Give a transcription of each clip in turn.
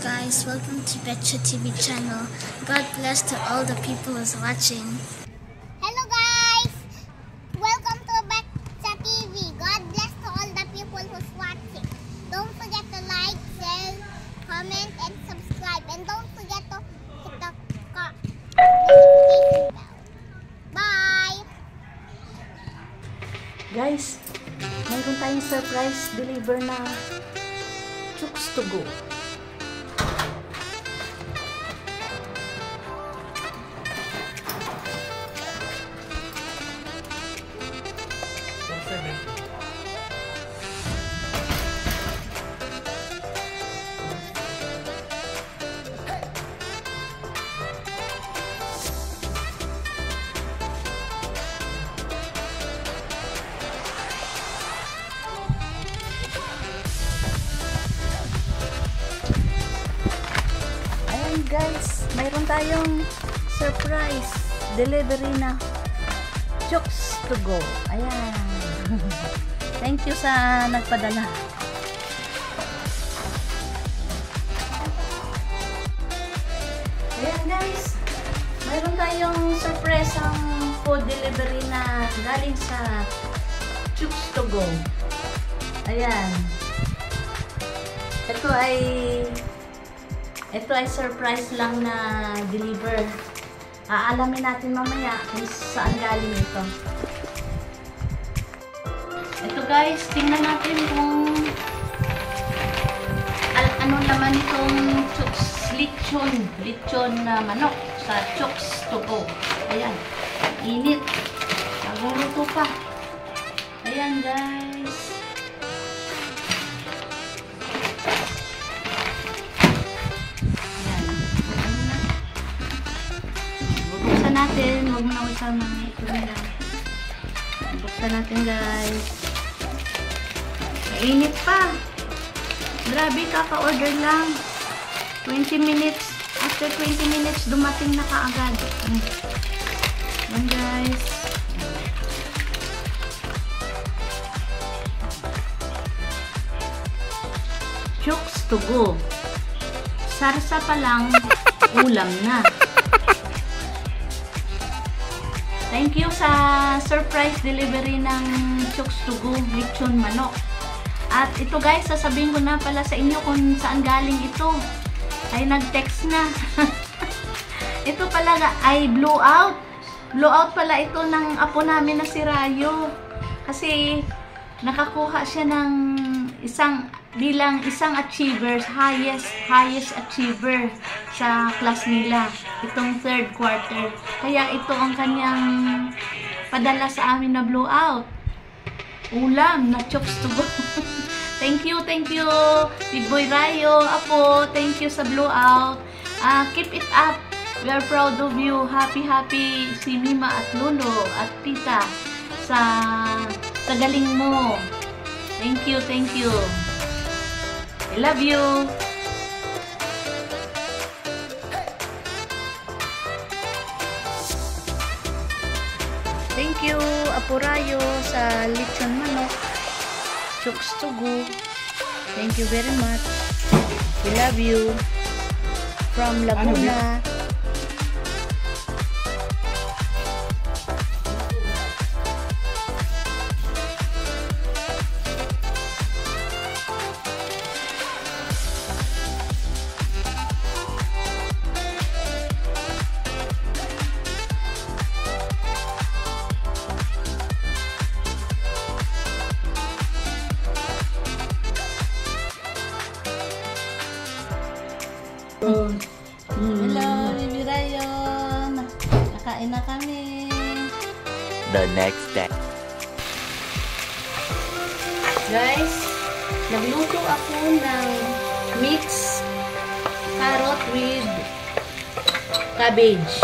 guys, welcome to Betcha TV channel. God bless to all the people who's watching. Hello guys, welcome to Betcha TV. God bless to all the people who's watching. Don't forget to like, share, comment, and subscribe. And don't forget to hit the notification bell. Bye! Guys, mayroon tayong surprise deliver na Chooks to Go. Guys, mayroon tayong surprise delivery na Chooks to Go. Ayan. Thank you sa nagpadala. Ayan guys, mayroon tayong surprise ang food delivery na galing sa Chooks to Go. Ayan. Ito ay surprise lang na deliver. Aalamin natin mamaya kung saan galing ito. Ito guys, tingnan natin kung ano naman itong Chooks lechon na manok sa Chooks to Go. Ayan, init. Naguluto pa. Ayan guys. Natin, huwag mo na usama ito nila. Buksan natin guys. Mainit pa. Grabe, kaka-order lang. 20 minutes. After 20 minutes, dumating na kaagad. Yan guys. Chooks to Go. Sarsa pa lang, ulam na. Thank you sa surprise delivery ng Chooks to Go lechon manok. At ito guys, sasabihin ko na pala sa inyo kung saan galing ito. Ay nag-text na. Ito pala ay blowout. Blowout pala ito ng apo namin na si Rayo. Kasi nakakuha siya ng bilang isang achiever, highest achiever sa class nila itong third quarter. Kaya ito ang kanyang padala sa amin na blowout. Ulam na Chooks to Go. Thank you, Big Boy Rayo, Apo, thank you sa blowout. Keep it up. We are proud of you. Happy si Mima at Lolo at Tita sa galing mo. Thank you. I love you. Thank you, Apo Rayo, sa lechon manok, Chooks to Go. Thank you very much. We love you. From Laguna. Hello, Bibi Rayon. Nakain na kami. The next day. Guys, nagluto ako ng mixed carrot with cabbage.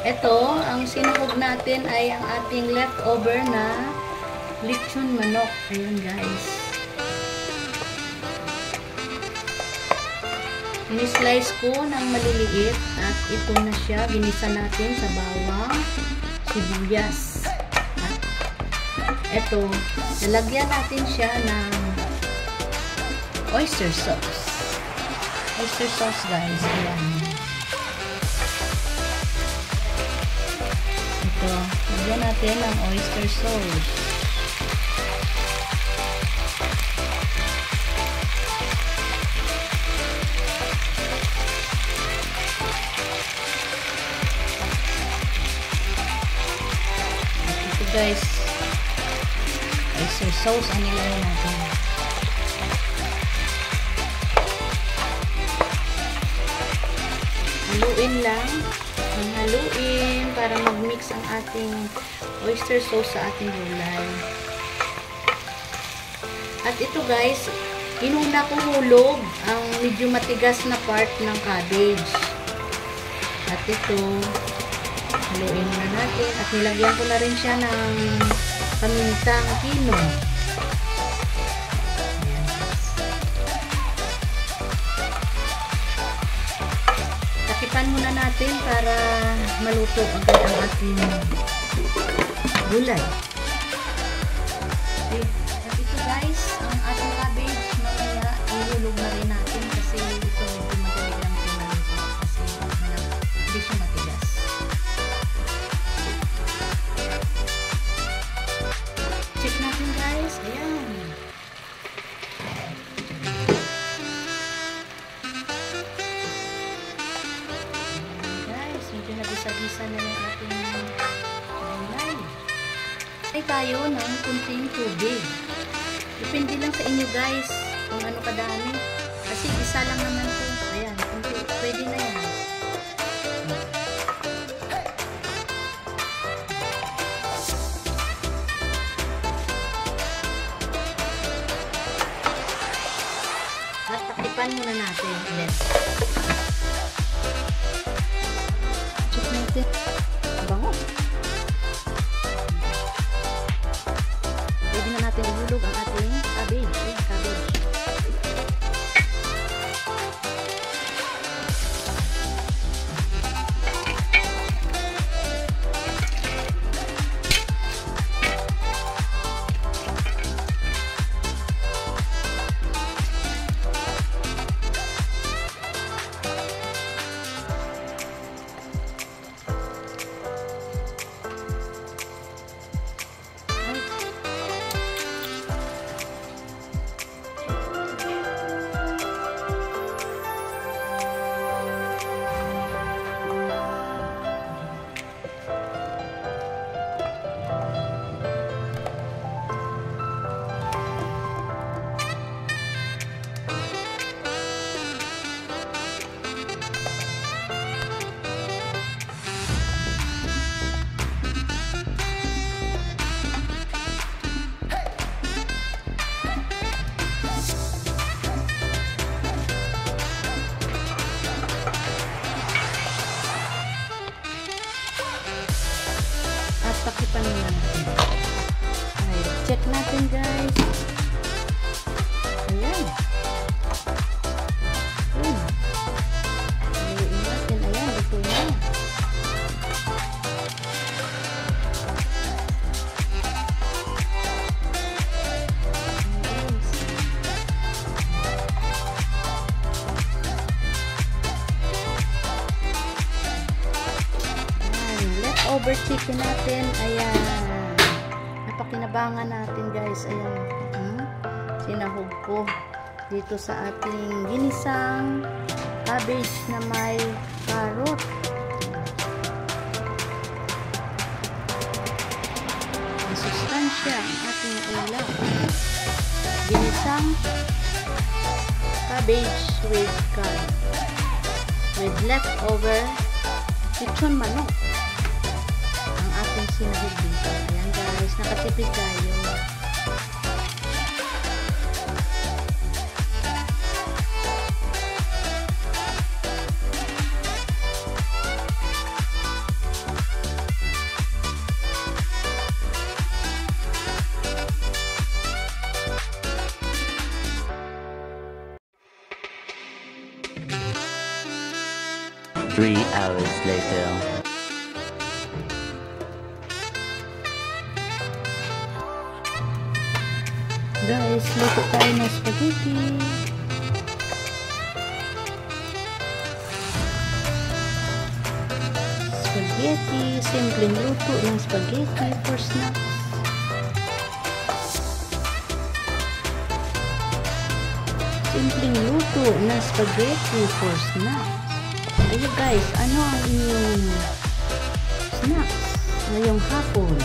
Ito, ang sinahog natin ay ang ating leftover na lechon manok. Ayan guys. Ini-slice ko ng maliliit at ito na siya. Ginisa natin sa bawang, sibuyas. At ito, lalagyan natin siya ng oyster sauce. oyster sauce guys. Ayan. Ito. Lagyan natin ang oyster sauce. Ito guys. Oyster sauce ang nilagay natin. Haluin lang. Haluin para mag-mix ang ating oyster sauce sa ating gulay. At ito guys, inuna ko hulog ang medyo matigas na part ng cabbage. At ito, haluin na natin. At nilagyan ko na rin siya ng pamintang pino. Takipan muna natin para maluto agad ang ating gulay. Okay. At ito guys, ang ating cabbage mamaya ihulog na rin natin kasi ito medyo madali lang ito maluto kasi hindi siya matigas. Check natin guys. Ayan. Medyo nabisa-bisa na yung ating gulay. Ay tayo ng kunting tubig. Depende lang sa inyo guys kung ano kadami. Kasi isa lang naman ito. Ayan, pwede na yan. At takipan muna natin ulit. Check natin. Bango. Pwede na natin ihulog ang ating cabbage. Takipan muna natin. Ay, check natin guys. Ayan. Haluin natin. Ayan, ito na. Leftover chicken natin. Ayan. Napakinabangan natin guys. Ayan. Sinahog ko dito sa ating ginisang cabbage na may carrot. Masustansya ang ating ulam. Ginisang cabbage with carrot. With leftover lechon manok. Ating sinahog dito. Ayan guys, nakatipid tayo. Three hours later. Guys, luto tayo ng spaghetti. spaghetti. Simpleng luto ng spaghetti for snacks. Simpleng luto na spaghetti for snacks. Ayo guys, ano ang inyong snacks ngayong hapon?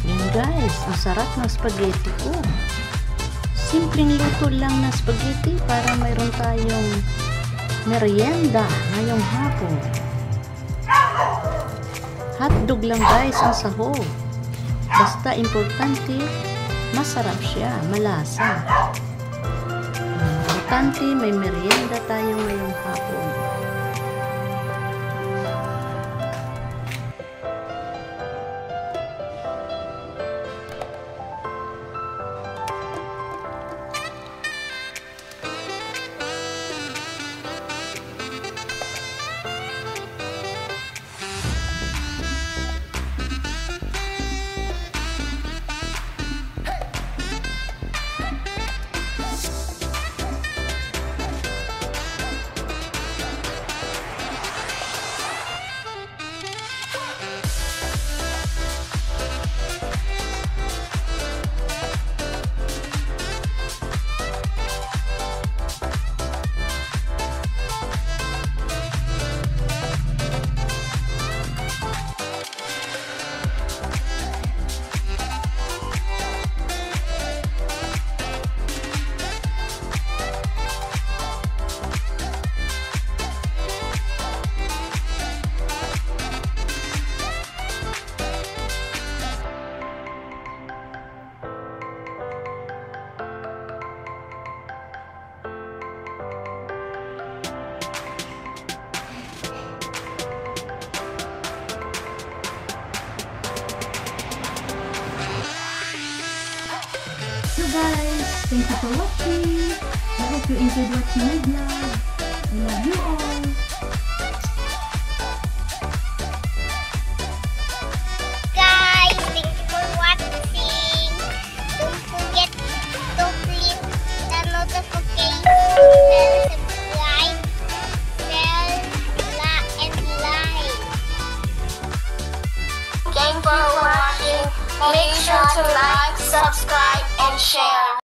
Yan guys, ang sarap ng spaghetti ko. Simpleng luto lang na spaghetti para mayroon tayong merienda ngayong hapon. Hotdog lang guys ang sahog. Basta importante, masarap siya, malasa. Importante, may merienda tayo ngayong hapon. So guys, thank you for watching. I hope you enjoyed watching my vlog. I love you all. Guys, thank you for watching. Don't forget to click the notification bell, subscribe, share, and like. Thank you for watching. Make sure to like, subscribe, and share.